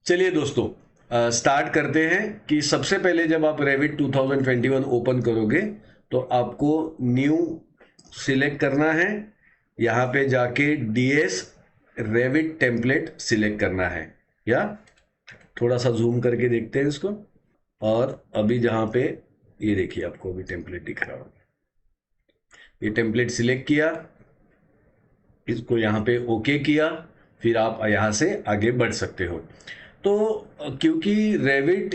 चलिए दोस्तों, स्टार्ट करते हैं कि सबसे पहले जब आप रेविट 2021 ओपन करोगे तो आपको न्यू सिलेक्ट करना है। यहाँ पे जाके डीएस रेविट टेम्पलेट सिलेक्ट करना है। या थोड़ा सा जूम करके देखते हैं इसको। और अभी जहाँ पे ये देखिए, आपको अभी टेम्पलेट दिख रहा होगा। ये टेम्पलेट सिलेक्ट किया, इसको यहाँ पे ओके किया, फिर आप यहाँ से आगे बढ़ सकते हो। तो क्योंकि रेविट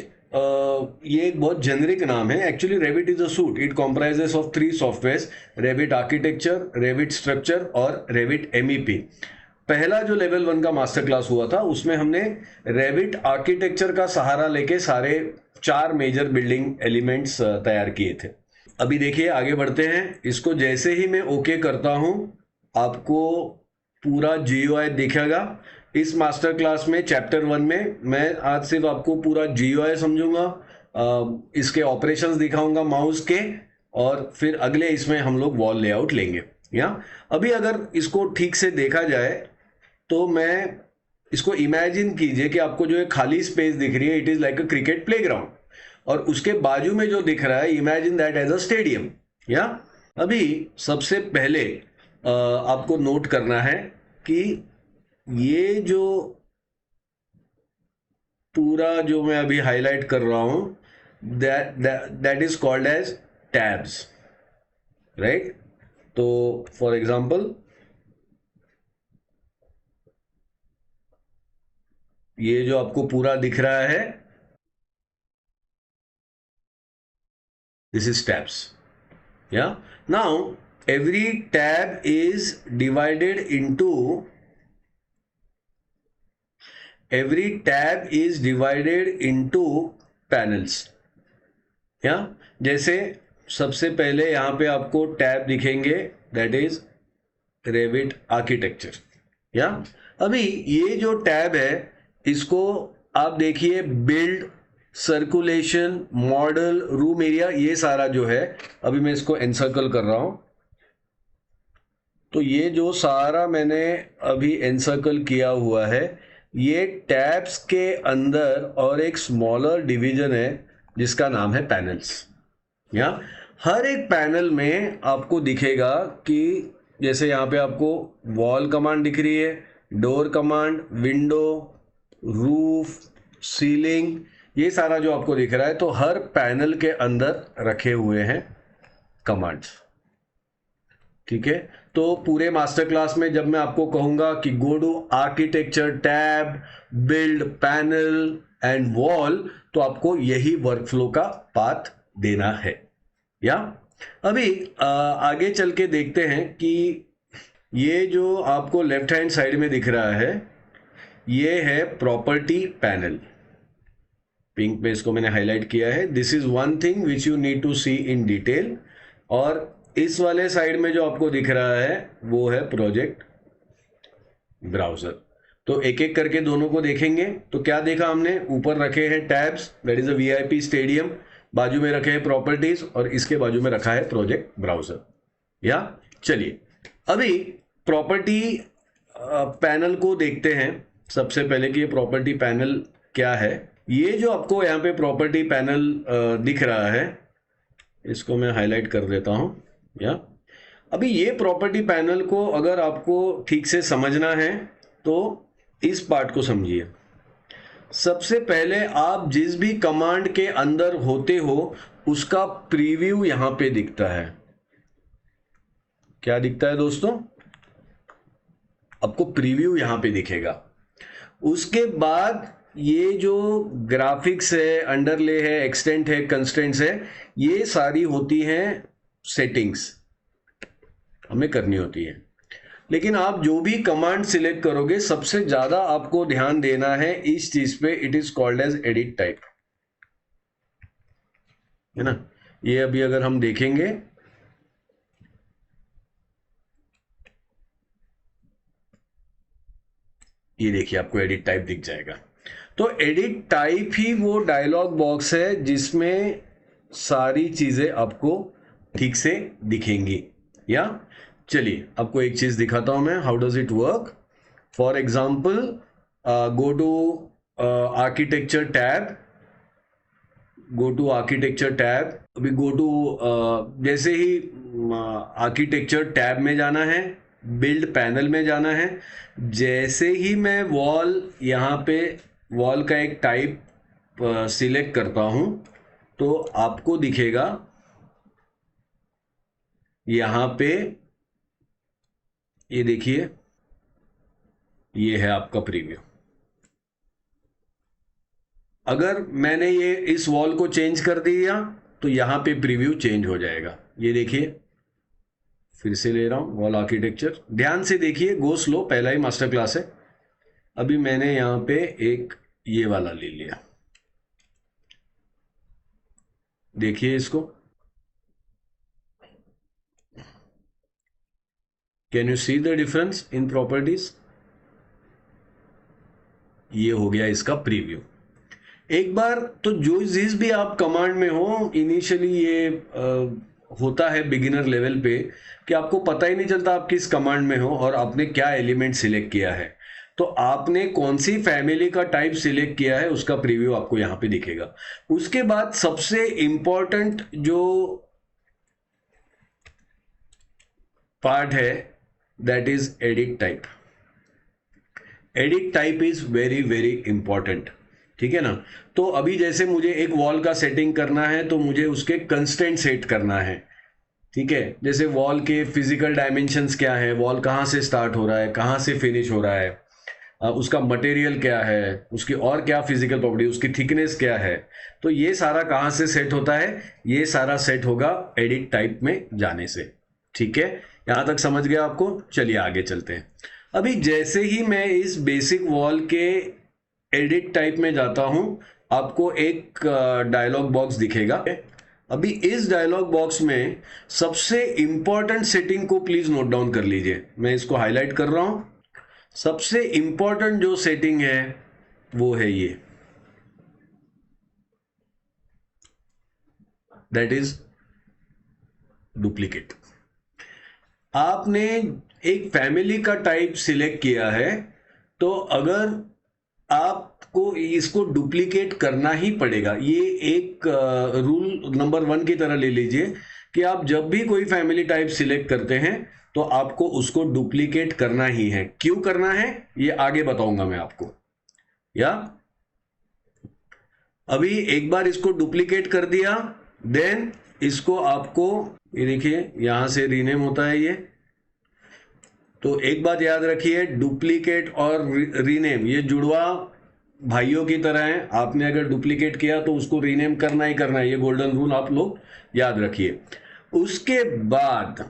ये एक बहुत जेनरिक नाम है। Actually Revit is a suit, it comprises of 3 software: Revit architecture, Revit structure और रेविट एमईपी। पहला जो लेवल 1 का मास्टर क्लास हुआ था उसमें हमने रेविट आर्किटेक्चर का सहारा लेके सारे 4 मेजर बिल्डिंग एलिमेंट्स तैयार किए थे। अभी देखिए, आगे बढ़ते हैं। इसको जैसे ही मैं ओके करता हूं, आपको पूरा जीयूआई दिखेगा। इस मास्टर क्लास में चैप्टर 1 में मैं आज सिर्फ आपको पूरा जीयूआई समझूंगा, इसके ऑपरेशंस दिखाऊंगा माउस के, और फिर अगले इसमें हम लोग वॉल लेआउट लेंगे। या अभी अगर इसको ठीक से देखा जाए तो मैं इसको इमेजिन कीजिए कि आपको जो है खाली स्पेस दिख रही है, it is like a cricket playground, और उसके बाजू में जो दिख रहा है, imagine that as a stadium. या अभी सबसे पहले आपको नोट करना है कि ये जो पूरा जो मैं अभी हाईलाइट कर रहा हूं, that is called as tabs, right. तो फॉर एग्जांपल, ये जो आपको पूरा दिख रहा है, this is tabs. Yeah, now every tab is divided into panels. या जैसे सबसे पहले यहां पे आपको टैब दिखेंगे, दैट इज रेविट आर्किटेक्चर। या अभी ये जो टैब है, इसको आप देखिए, build, circulation, model, room area, ये सारा जो है, अभी मैं इसको एनसर्कल कर रहा हूं। तो ये जो सारा मैंने अभी एनसर्कल किया हुआ है, ये टैब्स के अंदर और एक स्मॉलर डिवीजन है जिसका नाम है पैनल्स। या हर एक पैनल में आपको दिखेगा कि जैसे यहाँ पे आपको वॉल कमांड दिख रही है, door command, window, roof, ceiling, ये सारा जो आपको दिख रहा है, तो हर पैनल के अंदर रखे हुए हैं कमांड्स। ठीक है। तो पूरे मास्टर क्लास में जब मैं आपको कहूंगा कि go to architecture tab, build, panel and wall, तो आपको यही वर्कफ्लो का पाथ देना है। या अभी आगे चल के देखते हैं कि ये जो आपको लेफ्ट हैंड साइड में दिख रहा है, ये है प्रॉपर्टी पैनल। पिंक में इसको मैंने हाईलाइट किया है। This is one thing which you need to see in detail. और इस वाले साइड में जो आपको दिख रहा है वो है प्रोजेक्ट ब्राउजर। तो एक एक करके दोनों को देखेंगे। तो क्या देखा हमने, ऊपर रखे हैं tabs, that is a VIP stadium, बाजू में रखे हैं प्रॉपर्टीज, और इसके बाजू में रखा है प्रोजेक्ट ब्राउजर। या चलिए अभी प्रॉपर्टी पैनल को देखते हैं सबसे पहले कि ये प्रॉपर्टी पैनल क्या है। ये जो आपको यहाँ पे प्रॉपर्टी पैनल दिख रहा है, इसको मैं हाईलाइट कर देता हूं। या अभी ये प्रॉपर्टी पैनल को अगर आपको ठीक से समझना है तो इस पार्ट को समझिए। सबसे पहले आप जिस भी कमांड के अंदर होते हो उसका प्रीव्यू यहां पे दिखता है। क्या दिखता है दोस्तों? आपको प्रीव्यू यहां पे दिखेगा। उसके बाद ये जो ग्राफिक्स है, अंडरले है, एक्सटेंट है, कंस्ट्रेंट्स है, ये सारी होती हैं सेटिंग्स, हमें करनी होती है। लेकिन आप जो भी कमांड सिलेक्ट करोगे, सबसे ज्यादा आपको ध्यान देना है इस चीज पे, it is called as edit type, है ना। ये अभी अगर हम देखेंगे, ये देखिए आपको एडिट टाइप दिख जाएगा। तो एडिट टाइप ही वो डायलॉग बॉक्स है जिसमें सारी चीजें आपको ठीक से दिखेंगी। या चलिए आपको एक चीज दिखाता हूं मैं, how does it work. For example, go to architecture tab, go to architecture tab. अभी गो टू जैसे ही आर्किटेक्चर टैब में जाना है, बिल्ड पैनल में जाना है। जैसे ही मैं वॉल, यहाँ पे वॉल का एक टाइप सिलेक्ट करता हूं तो आपको दिखेगा यहाँ पे, ये देखिए, ये है आपका प्रीव्यू। अगर मैंने ये इस वॉल को चेंज कर दिया तो यहां पे प्रीव्यू चेंज हो जाएगा। ये देखिए, फिर से ले रहा हूं वॉल आर्किटेक्चर, ध्यान से देखिए, गो स्लो, पहला ही मास्टर क्लास है। अभी मैंने यहां पे एक ये वाला ले लिया, देखिए इसको, can you see the difference in properties? ये हो गया इसका प्रीव्यू। एक बार तो जो जिस भी आप कमांड में हो, इनिशियली ये होता है बिगिनर लेवल पे कि आपको पता ही नहीं चलता आप किस कमांड में हो और आपने क्या एलिमेंट सिलेक्ट किया है। तो आपने कौन सी फैमिली का टाइप सिलेक्ट किया है उसका प्रीव्यू आपको यहां पे दिखेगा। उसके बाद सबसे इंपॉर्टेंट जो पार्ट है, that is edit type. Edit type is very very important, ठीक है ना। तो अभी जैसे मुझे एक वॉल का सेटिंग करना है तो मुझे उसके कंस्टेंट सेट करना है, ठीक है। जैसे वॉल के फिजिकल डायमेंशंस क्या है, वॉल कहाँ से स्टार्ट हो रहा है, कहाँ से फिनिश हो रहा है, उसका मटेरियल क्या है, उसकी और क्या फिजिकल प्रॉपर्टी, उसकी थिकनेस क्या है, तो ये सारा कहाँ से सेट होता है? ये सारा सेट होगा एडिट टाइप में जाने से, ठीक है। यहां तक समझ गया आपको? चलिए आगे चलते हैं। अभी जैसे ही मैं इस बेसिक वॉल के एडिट टाइप में जाता हूं, आपको एक डायलॉग बॉक्स दिखेगा। अभी इस डायलॉग बॉक्स में सबसे इंपॉर्टेंट सेटिंग को प्लीज नोट डाउन कर लीजिए, मैं इसको हाईलाइट कर रहा हूं। सबसे इंपॉर्टेंट जो सेटिंग है वो है ये, दैट इज डुप्लीकेट। आपने एक फैमिली का टाइप सिलेक्ट किया है, तो अगर आपको इसको डुप्लीकेट करना ही पड़ेगा। ये एक रूल नंबर 1 की तरह ले लीजिए कि आप जब भी कोई फैमिली टाइप सिलेक्ट करते हैं तो आपको उसको डुप्लीकेट करना ही है। क्यों करना है ये आगे बताऊंगा मैं आपको। या अभी एक बार इसको डुप्लीकेट कर दिया, देन इसको आपको, ये देखिए यहां से रीनेम होता है ये। तो एक बात याद रखिए, डुप्लीकेट और रीनेम ये जुड़वा भाइयों की तरह है। आपने अगर डुप्लीकेट किया तो उसको रीनेम करना ही करना है, ये गोल्डन रूल आप लोग याद रखिए। उसके बाद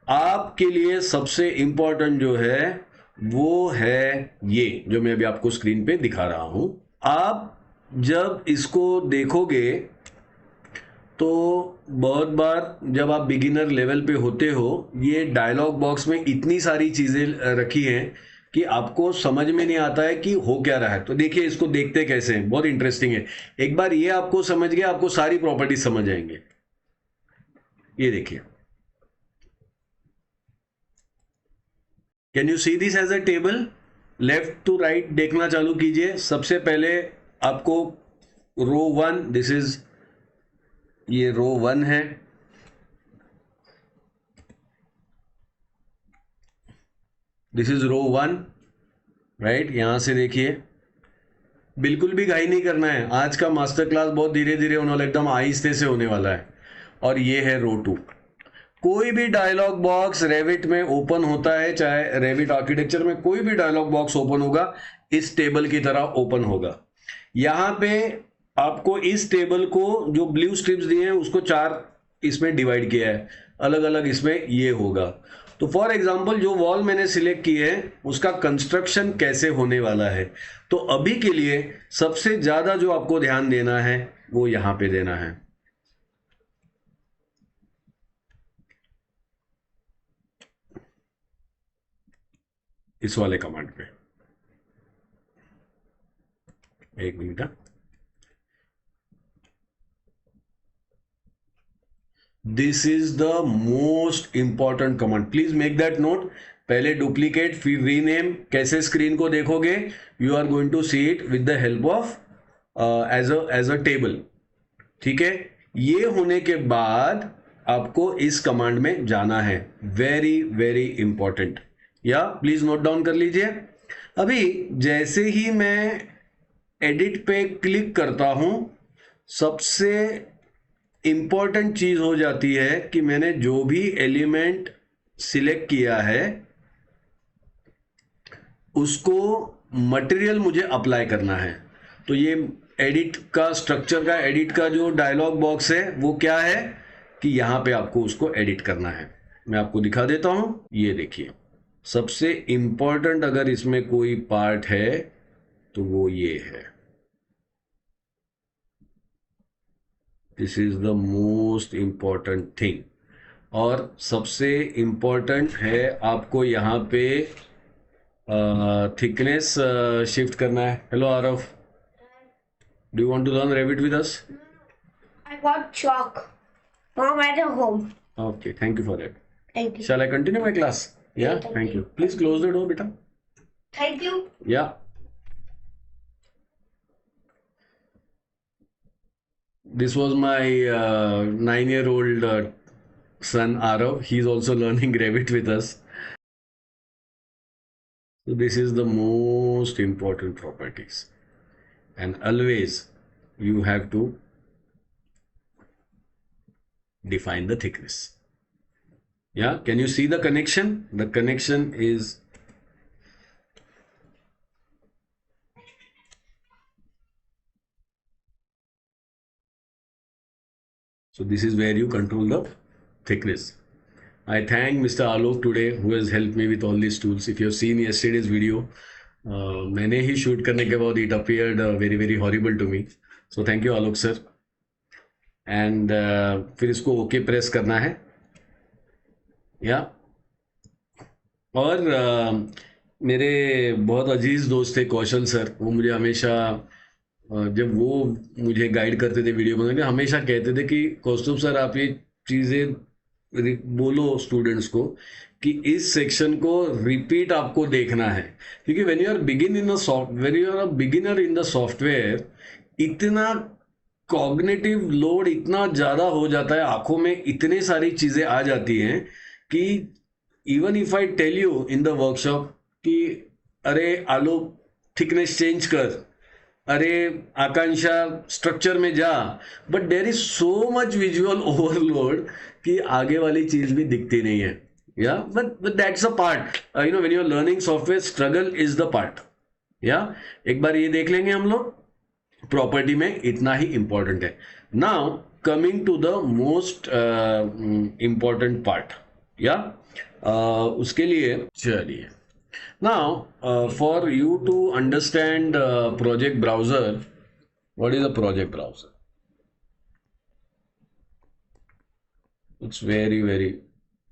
आपके लिए सबसे इंपॉर्टेंट जो है वो है ये, जो मैं अभी आपको स्क्रीन पे दिखा रहा हूं। आप जब इसको देखोगे तो बहुत बार जब आप बिगिनर लेवल पे होते हो, ये डायलॉग बॉक्स में इतनी सारी चीजें रखी हैं कि आपको समझ में नहीं आता है कि हो क्या रहा है। तो देखिए इसको देखते कैसे हैं, बहुत इंटरेस्टिंग है। एक बार ये आपको समझ गया, आपको सारी प्रॉपर्टीज समझ आएंगे। ये देखिए, can you see this as a table? Left to right देखना चालू कीजिए। सबसे पहले आपको रो 1, दिस इज, ये रो 1 है। This is row 1, right. यहां से देखिए, बिल्कुल भी घाई नहीं करना है। आज का मास्टर क्लास बहुत धीरे धीरे होने वाला है, एकदम आहिस्ते से होने वाला है। और ये है रो 2। कोई भी डायलॉग बॉक्स रेविट में ओपन होता है, चाहे रेविट आर्किटेक्चर में कोई भी डायलॉग बॉक्स ओपन होगा, इस टेबल की तरह ओपन होगा। यहां पे आपको इस टेबल को जो ब्लू स्ट्रिप्स दिए हैं उसको 4 इसमें डिवाइड किया है, अलग अलग इसमें ये होगा। तो फॉर एग्जांपल जो वॉल मैंने सिलेक्ट की है उसका कंस्ट्रक्शन कैसे होने वाला है, तो अभी के लिए सबसे ज्यादा जो आपको ध्यान देना है वो यहां पे देना है। इस वाले कमांड पे, एक minute. This is the most important command, please make that note. पहले डुप्लीकेट फिर रीनेम। कैसे स्क्रीन को देखोगे? You are going to see it with the help of as a table. ठीक है, ये होने के बाद आपको इस कमांड में जाना है। वेरी वेरी इंपॉर्टेंट, या प्लीज नोट डाउन कर लीजिए। अभी जैसे ही मैं एडिट पे क्लिक करता हूं, सबसे इंपॉर्टेंट चीज हो जाती है कि मैंने जो भी एलिमेंट सिलेक्ट किया है उसको मटेरियल मुझे अप्लाई करना है। तो ये एडिट का स्ट्रक्चर का एडिट का जो डायलॉग बॉक्स है वो क्या है कि यहां पे आपको उसको एडिट करना है। मैं आपको दिखा देता हूं, ये देखिए। सबसे इंपॉर्टेंट अगर इसमें कोई पार्ट है तो वो ये है। This is the most important thing. और सबसे इंपॉर्टेंट है आपको यहाँ पे थिकनेस शिफ्ट करना है। Hello Aarav, do you want to learn Revit with us? I got chalk from at home. Okay, thank you for that. Thank you. Shall I continue my class? Yeah, thank you. Please close the door, beta. Thank you. Yeah. This was my 9-year-old son Arav. He's also learning Revit with us. So this is the most important properties, and always you have to define the thickness. Yeah, can you see the connection? The connection is so this is where you control the thickness. I thank Mr. Alok today who has helped me with all these tools. If you have seen yesterday's video, मैंने ही shoot करने के बाद it appeared very very horrible to me. So thank you Alok sir. And फिर इसको okay press करना है, या और मेरे बहुत अजीज दोस्त थे कौशल सर, वो मुझे हमेशा जब वो मुझे गाइड करते थे वीडियो बनाने, हमेशा कहते थे कि कौस्तुभ सर आप ये चीज़ें बोलो स्टूडेंट्स को कि इस सेक्शन को रिपीट आपको देखना है, क्योंकि when you are beginner in the software इतना कॉग्निटिव लोड इतना ज़्यादा हो जाता है, आंखों में इतनी सारी चीज़ें आ जाती हैं कि even if I tell you in the workshop कि अरे आलोक थिकनेस चेंज कर, अरे आकांक्षा स्ट्रक्चर में जा, but there is so much visual overload कि आगे वाली चीज भी दिखती नहीं है। Yeah but that's a part, you know, when you are learning software struggle is the part. या एक बार ये देख लेंगे हम लोग, प्रॉपर्टी में इतना ही इंपॉर्टेंट है। Now coming to the most important part, या उसके लिए चलिए now for you to understand project browser, what is a project browser? It's very very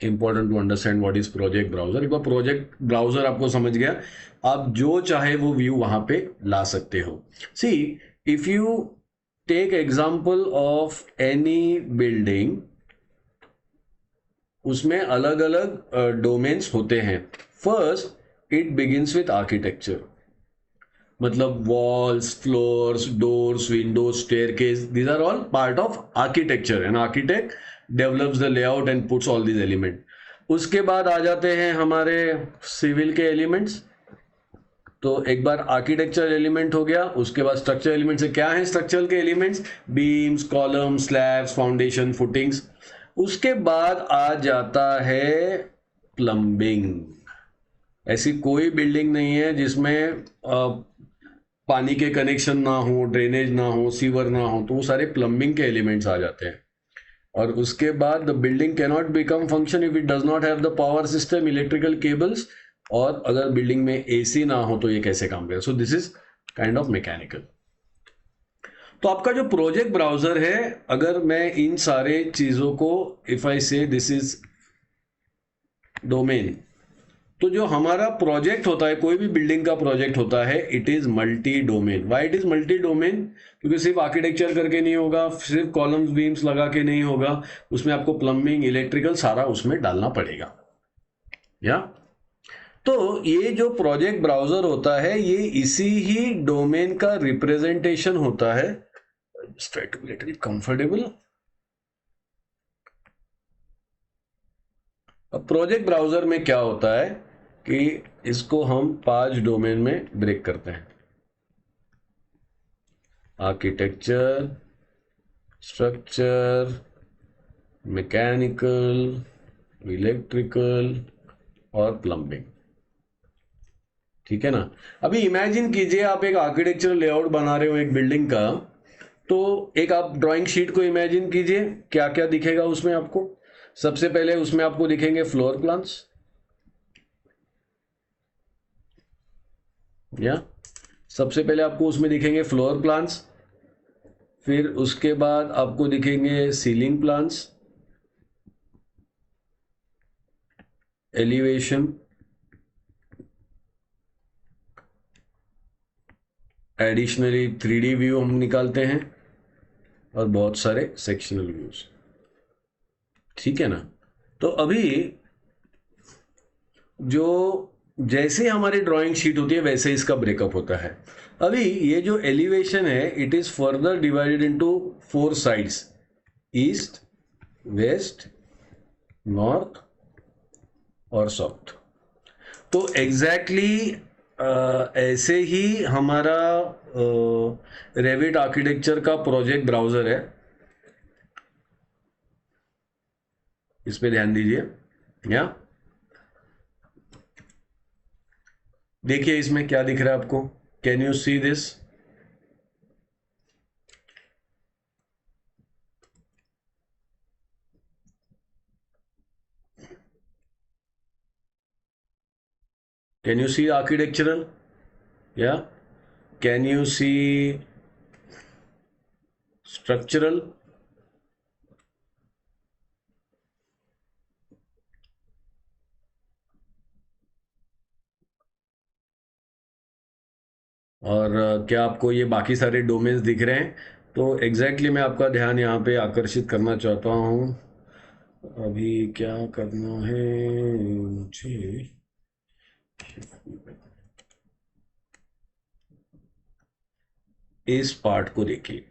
important to understand what is project browser. एक बार project browser आपको समझ गया, आप जो चाहे वो व्यू वहां पे ला सकते हो। See, if you take example of any building, उसमें अलग अलग डोमेन्स होते हैं। First it begins with architecture, मतलब walls, floors, doors, windows, staircase, these are all part of architecture and architect develops the layout and puts all these element. उसके बाद आ जाते हैं हमारे सिविल के एलिमेंट्स। तो एक बार आर्किटेक्चर एलिमेंट हो गया, उसके बाद स्ट्रक्चर एलिमेंट से क्या है स्ट्रक्चरल के elements, beams, columns, slabs, foundation, footings. उसके बाद आ जाता है प्लम्बिंग। ऐसी कोई बिल्डिंग नहीं है जिसमें पानी के कनेक्शन ना हो, ड्रेनेज ना हो, सीवर ना हो, तो वो सारे प्लम्बिंग के एलिमेंट्स आ जाते हैं। और उसके बाद the building can not become function if it does not have the power system, electrical cables, और अगर बिल्डिंग में एसी ना हो तो ये कैसे काम करेगा। So this is kind of mechanical. तो आपका जो प्रोजेक्ट ब्राउजर है, अगर मैं इन सारे चीजों को इफ आई से दिस इज डोमेन, तो जो हमारा प्रोजेक्ट होता है, कोई भी बिल्डिंग का प्रोजेक्ट होता है, it is multi domain. Why it is multi domain? क्योंकि सिर्फ आर्किटेक्चर करके नहीं होगा, सिर्फ कॉलम्स बीम्स लगा के नहीं होगा, उसमें आपको प्लम्बिंग, इलेक्ट्रिकल सारा उसमें डालना पड़ेगा। या तो ये जो प्रोजेक्ट ब्राउजर होता है ये इसी ही डोमेन का रिप्रेजेंटेशन होता है। Just try to get it comfortable. अब प्रोजेक्ट ब्राउजर में क्या होता है कि इसको हम 5 डोमेन में ब्रेक करते हैं। आर्किटेक्चर, स्ट्रक्चर, मैकेनिकल, इलेक्ट्रिकल और प्लम्बिंग। ठीक है ना। अभी इमेजिन कीजिए आप एक आर्किटेक्चरल लेआउट बना रहे हो एक बिल्डिंग का, तो एक आप ड्राइंग शीट को इमेजिन कीजिए, क्या क्या दिखेगा उसमें आपको। सबसे पहले उसमें आपको दिखेंगे फ्लोर प्लान्स, या सबसे पहले आपको उसमें दिखेंगे फ्लोर प्लान्स, फिर उसके बाद आपको दिखेंगे ceiling plans, elevation, additionally 3D view हम निकालते हैं और बहुत सारे सेक्शनल व्यूज। ठीक है ना। तो अभी जो जैसे हमारी ड्राइंग शीट होती है वैसे इसका ब्रेकअप होता है। अभी ये जो एलिवेशन है it is further divided into 4 sides, east, west, north और साउथ। तो एग्जैक्टली ऐसे ही हमारा रेविट आर्किटेक्चर का प्रोजेक्ट ब्राउजर है। इस पे ध्यान दीजिए। या देखिए इसमें क्या दिख रहा है आपको, can you see this. Can you see architectural? Yeah. Can you see structural? और क्या आपको ये बाकी सारे डोमेन्स दिख रहे हैं? तो एग्जैक्टली मैं आपका ध्यान यहाँ पे आकर्षित करना चाहता हूँ। अभी क्या करना है मुझे, इस पार्ट को देखिए।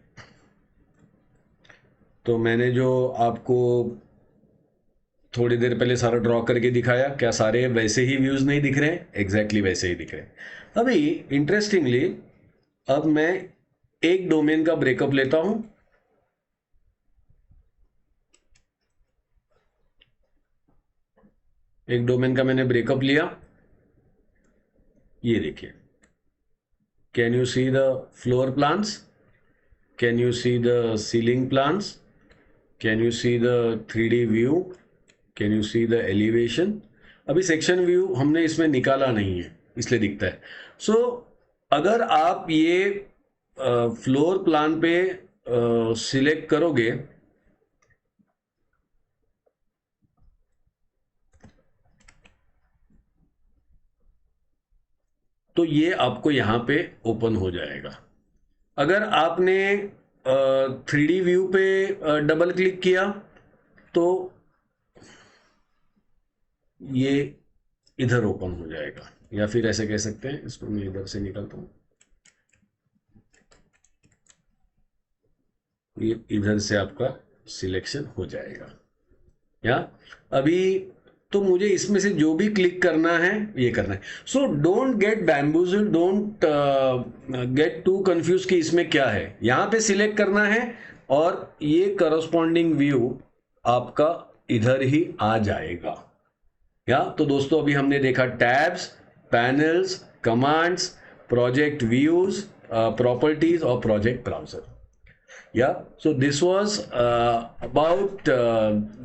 तो मैंने जो आपको थोड़ी देर पहले सारा ड्रॉ करके दिखाया, क्या सारे वैसे ही व्यूज नहीं दिख रहे हैं? एग्जैक्टली वैसे ही दिख रहे हैं। अभी इंटरेस्टिंगली अब मैं एक डोमेन का ब्रेकअप लेता हूं। एक डोमेन का मैंने ब्रेकअप लिया, ये देखिए। Can you see the floor plans? Can you see the ceiling plans? Can you see the 3D view? Can you see the elevation? अभी सेक्शन व्यू हमने इसमें निकाला नहीं है इसलिए दिखता है। सो अगर आप ये फ्लोर प्लान पे सिलेक्ट करोगे तो ये आपको यहां पे ओपन हो जाएगा। अगर आपने 3D व्यू पे डबल क्लिक किया तो ये इधर ओपन हो जाएगा, या फिर ऐसे कह सकते हैं, इसको मैं इधर से निकालता हूं, ये इधर से आपका सिलेक्शन हो जाएगा। या अभी तो मुझे इसमें से जो भी क्लिक करना है ये करना है। So don't get bamboozled, don't get to confuse कि इसमें क्या है। यहां पे सिलेक्ट करना है और ये करस्पॉन्डिंग व्यू आपका इधर ही आ जाएगा। या तो दोस्तों अभी हमने देखा tabs, panels, commands, project views, properties और project browser. Yeah, so this was about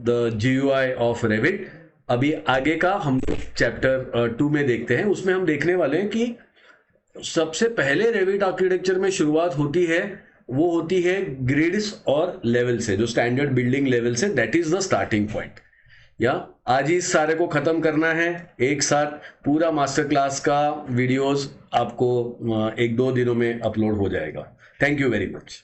the GUI of Revit. अभी आगे का हम चैप्टर 2 में देखते हैं। उसमें हम देखने वाले हैं कि सबसे पहले रेविट आर्किटेक्चर में शुरुआत होती है, वो होती है ग्रिड्स और लेवल से, जो स्टैंडर्ड बिल्डिंग लेवल से, that is the starting point. या आज ही इस सारे को खत्म करना है एक साथ। पूरा मास्टर क्लास का वीडियोस आपको 1-2 दिनों में अपलोड हो जाएगा। Thank you very much.